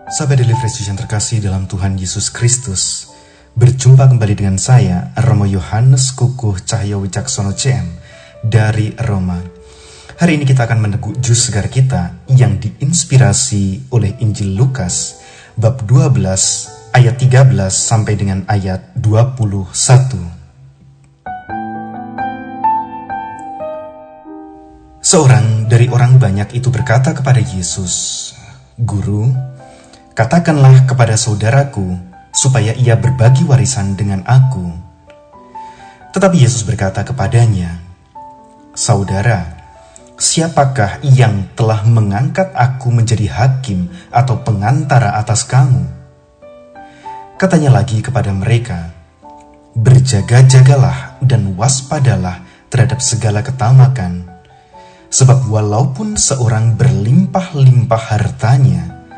Sahabat Daily Fresh Juice yang terkasih dalam Tuhan Yesus Kristus, berjumpa kembali dengan saya, Romo Yohanes Kukuh Cahyo Wicaksono CM dari Roma. Hari ini kita akan meneguk jus segar kita yang diinspirasi oleh Injil Lukas bab 12 ayat 13 sampai dengan ayat 21. Seorang dari orang banyak itu berkata kepada Yesus, "Guru, katakanlah kepada saudaraku supaya ia berbagi warisan dengan aku." Tetapi Yesus berkata kepadanya, "Saudara, siapakah yang telah mengangkat aku menjadi hakim atau pengantara atas kamu?" Katanya lagi kepada mereka, "Berjaga-jagalah dan waspadalah terhadap segala ketamakan. Sebab walaupun seorang berlimpah-limpah hartanya,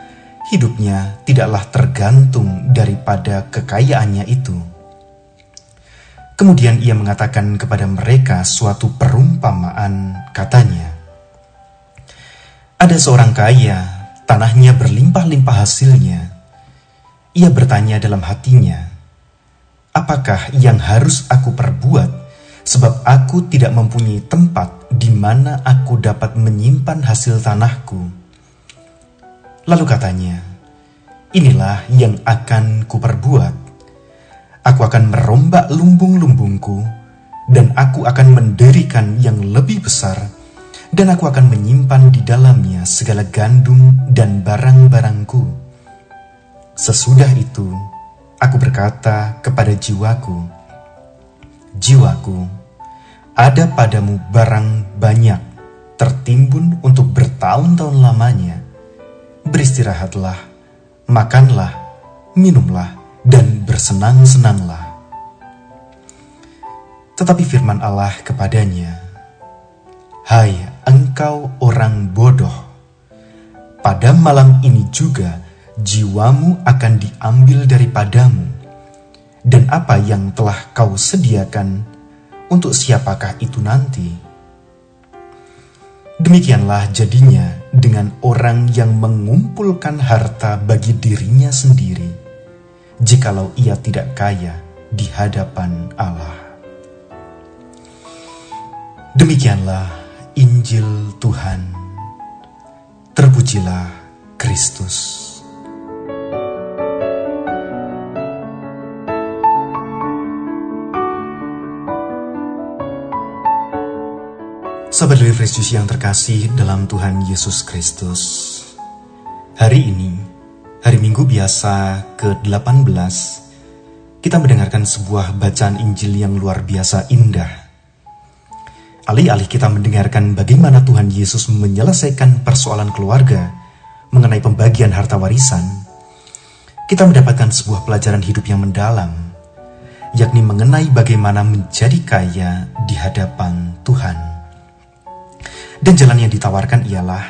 hidupnya tidaklah tergantung daripada kekayaannya itu." Kemudian ia mengatakan kepada mereka suatu perumpamaan, katanya, "Ada seorang kaya, tanahnya berlimpah-limpah hasilnya. Ia bertanya dalam hatinya, 'Apakah yang harus aku perbuat, sebab aku tidak mempunyai tempat di mana aku dapat menyimpan hasil tanahku?' Lalu katanya, 'Inilah yang akan kuperbuat. Aku akan merombak lumbung-lumbungku, dan aku akan mendirikan yang lebih besar, dan aku akan menyimpan di dalamnya segala gandum dan barang-barangku. Sesudah itu, aku berkata kepada jiwaku, jiwaku, ada padamu barang banyak, tertimbun untuk bertahun-tahun lamanya. Beristirahatlah, makanlah, minumlah, dan bersenang-senanglah.' Tetapi firman Allah kepadanya, 'Hai engkau orang bodoh, pada malam ini juga jiwamu akan diambil daripadamu, dan apa yang telah kau sediakan, untuk siapakah itu nanti?' Demikianlah jadinya dengan orang yang mengumpulkan harta bagi dirinya sendiri, jikalau ia tidak kaya di hadapan Allah." Demikianlah Injil Tuhan. Terpujilah Kristus. Sahabat Daily Fresh Juice yang terkasih dalam Tuhan Yesus Kristus, hari ini, hari Minggu biasa ke-18, kita mendengarkan sebuah bacaan Injil yang luar biasa indah. Alih-alih kita mendengarkan bagaimana Tuhan Yesus menyelesaikan persoalan keluarga mengenai pembagian harta warisan, kita mendapatkan sebuah pelajaran hidup yang mendalam, yakni mengenai bagaimana menjadi kaya di hadapan Tuhan. Dan jalan yang ditawarkan ialah,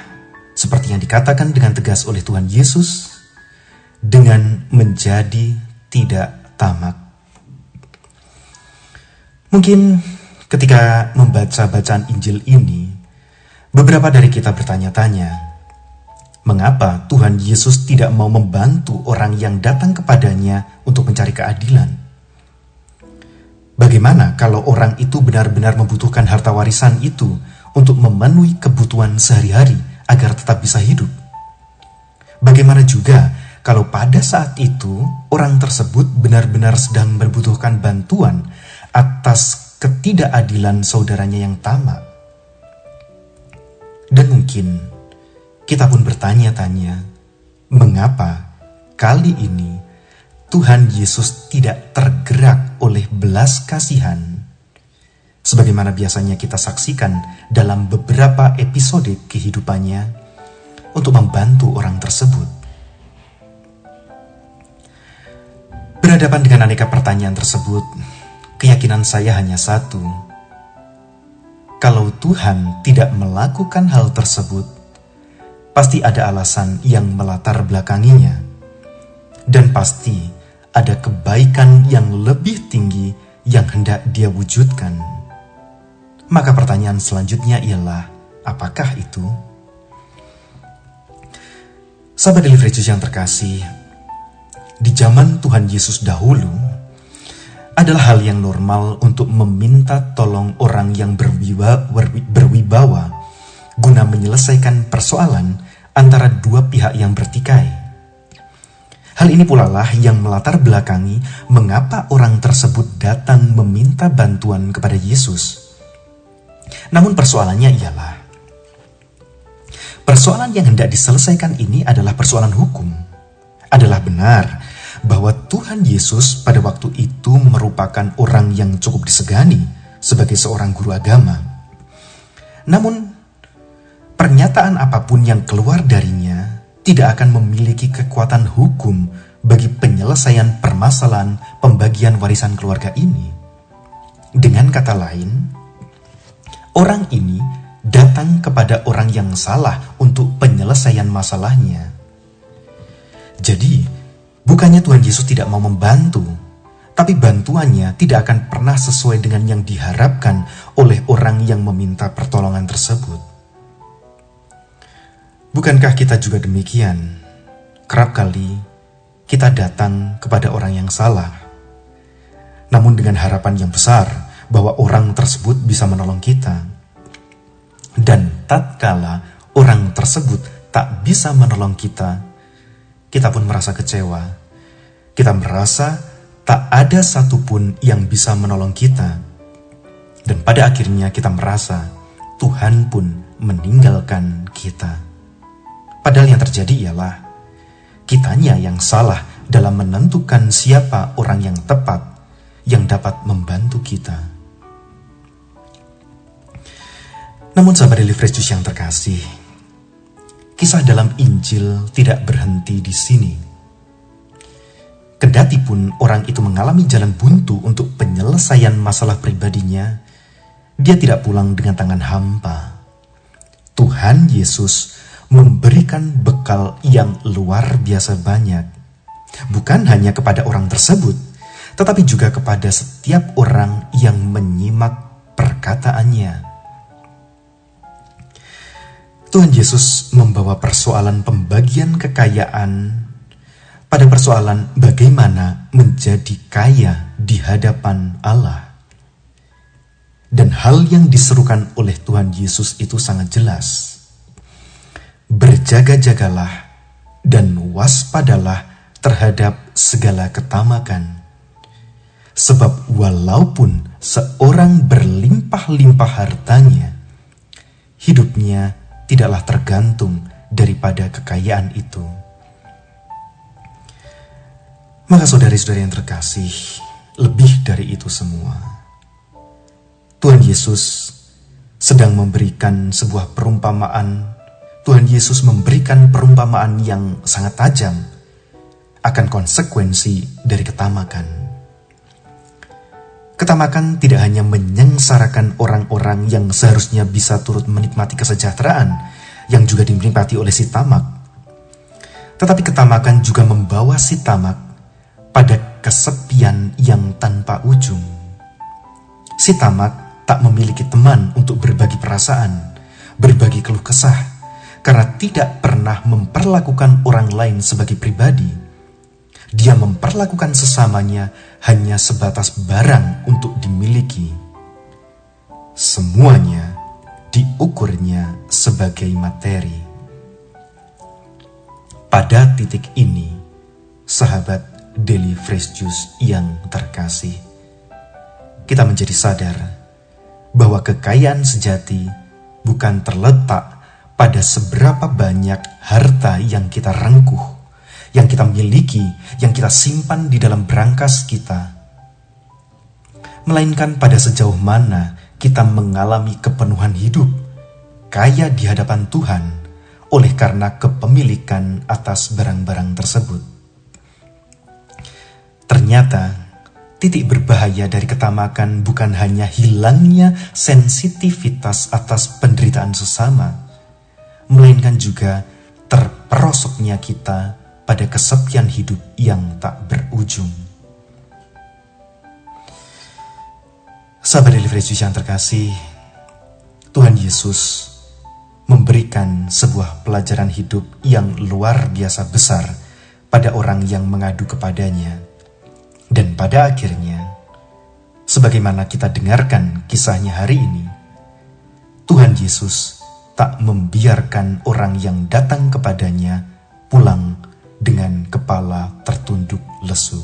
seperti yang dikatakan dengan tegas oleh Tuhan Yesus, dengan menjadi tidak tamak. Mungkin ketika membaca bacaan Injil ini, beberapa dari kita bertanya-tanya, mengapa Tuhan Yesus tidak mau membantu orang yang datang kepadanya untuk mencari keadilan? Bagaimana kalau orang itu benar-benar membutuhkan harta warisan itu untuk memenuhi kebutuhan sehari-hari agar tetap bisa hidup? Bagaimana juga kalau pada saat itu orang tersebut benar-benar sedang membutuhkan bantuan atas ketidakadilan saudaranya yang tamak? Dan mungkin kita pun bertanya-tanya, mengapa kali ini Tuhan Yesus tidak tergerak oleh belas kasihan sebagaimana biasanya kita saksikan dalam beberapa episode kehidupannya untuk membantu orang tersebut? Berhadapan dengan aneka pertanyaan tersebut, keyakinan saya hanya satu. Kalau Tuhan tidak melakukan hal tersebut, pasti ada alasan yang melatar belakanginya, dan pasti ada kebaikan yang lebih tinggi yang hendak Dia wujudkan. Maka pertanyaan selanjutnya ialah, apakah itu? Sahabat Daily Fresh Juice yang terkasih, di zaman Tuhan Yesus dahulu, adalah hal yang normal untuk meminta tolong orang yang berwibawa guna menyelesaikan persoalan antara dua pihak yang bertikai. Hal ini pula lah yang melatar belakangi mengapa orang tersebut datang meminta bantuan kepada Yesus. Namun persoalannya ialah, persoalan yang hendak diselesaikan ini adalah persoalan hukum. Adalah benar bahwa Tuhan Yesus pada waktu itu merupakan orang yang cukup disegani sebagai seorang guru agama. Namun, pernyataan apapun yang keluar darinya tidak akan memiliki kekuatan hukum bagi penyelesaian permasalahan pembagian warisan keluarga ini. Dengan kata lain, orang ini datang kepada orang yang salah untuk penyelesaian masalahnya. Jadi, bukannya Tuhan Yesus tidak mau membantu, tapi bantuannya tidak akan pernah sesuai dengan yang diharapkan oleh orang yang meminta pertolongan tersebut. Bukankah kita juga demikian? Kerap kali kita datang kepada orang yang salah, namun dengan harapan yang besar bahwa orang tersebut bisa menolong kita. Dan tatkala orang tersebut tak bisa menolong kita, kita pun merasa kecewa. Kita merasa tak ada satupun yang bisa menolong kita. Dan pada akhirnya kita merasa Tuhan pun meninggalkan kita. Padahal yang terjadi ialah kitanya yang salah dalam menentukan siapa orang yang tepat yang dapat membantu kita. Namun sahabat Daily Fresh Juice yang terkasih, kisah dalam Injil tidak berhenti di sini. Kendati pun orang itu mengalami jalan buntu untuk penyelesaian masalah pribadinya, dia tidak pulang dengan tangan hampa. Tuhan Yesus memberikan bekal yang luar biasa banyak, bukan hanya kepada orang tersebut, tetapi juga kepada setiap orang yang menyimak perkataannya. Tuhan Yesus membawa persoalan pembagian kekayaan pada persoalan bagaimana menjadi kaya di hadapan Allah. Dan hal yang diserukan oleh Tuhan Yesus itu sangat jelas. Berjaga-jagalah dan waspadalah terhadap segala ketamakan. Sebab walaupun seorang berlimpah-limpah hartanya, hidupnya tidaklah tergantung daripada kekayaan itu. Maka saudari-saudari yang terkasih, lebih dari itu semua, Tuhan Yesus sedang memberikan sebuah perumpamaan. Tuhan Yesus memberikan perumpamaan yang sangat tajam akan konsekuensi dari ketamakan. Ketamakan tidak hanya menyengsarakan orang-orang yang seharusnya bisa turut menikmati kesejahteraan yang juga dinikmati oleh si tamak, tetapi ketamakan juga membawa si tamak pada kesepian yang tanpa ujung. Si tamak tak memiliki teman untuk berbagi perasaan, berbagi keluh kesah, karena tidak pernah memperlakukan orang lain sebagai pribadi. Dia memperlakukan sesamanya hanya sebatas barang untuk dimiliki. Semuanya diukurnya sebagai materi. Pada titik ini, sahabat Daily Fresh Juice yang terkasih, kita menjadi sadar bahwa kekayaan sejati bukan terletak pada seberapa banyak harta yang kita rengkuh, yang kita miliki, yang kita simpan di dalam brankas kita, melainkan pada sejauh mana kita mengalami kepenuhan hidup, kaya di hadapan Tuhan, oleh karena kepemilikan atas barang-barang tersebut. Ternyata, titik berbahaya dari ketamakan bukan hanya hilangnya sensitivitas atas penderitaan sesama, melainkan juga terperosoknya kita pada kesepian hidup yang tak berujung. Sahabat Daily Fresh Juice yang terkasih, Tuhan Yesus memberikan sebuah pelajaran hidup yang luar biasa besar pada orang yang mengadu kepadanya. Dan pada akhirnya, sebagaimana kita dengarkan kisahnya hari ini, Tuhan Yesus tak membiarkan orang yang datang kepadanya pulang dengan kepala tertunduk lesu.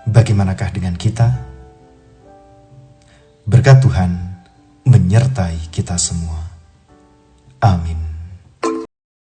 Bagaimanakah dengan kita? Berkat Tuhan menyertai kita semua. Amin.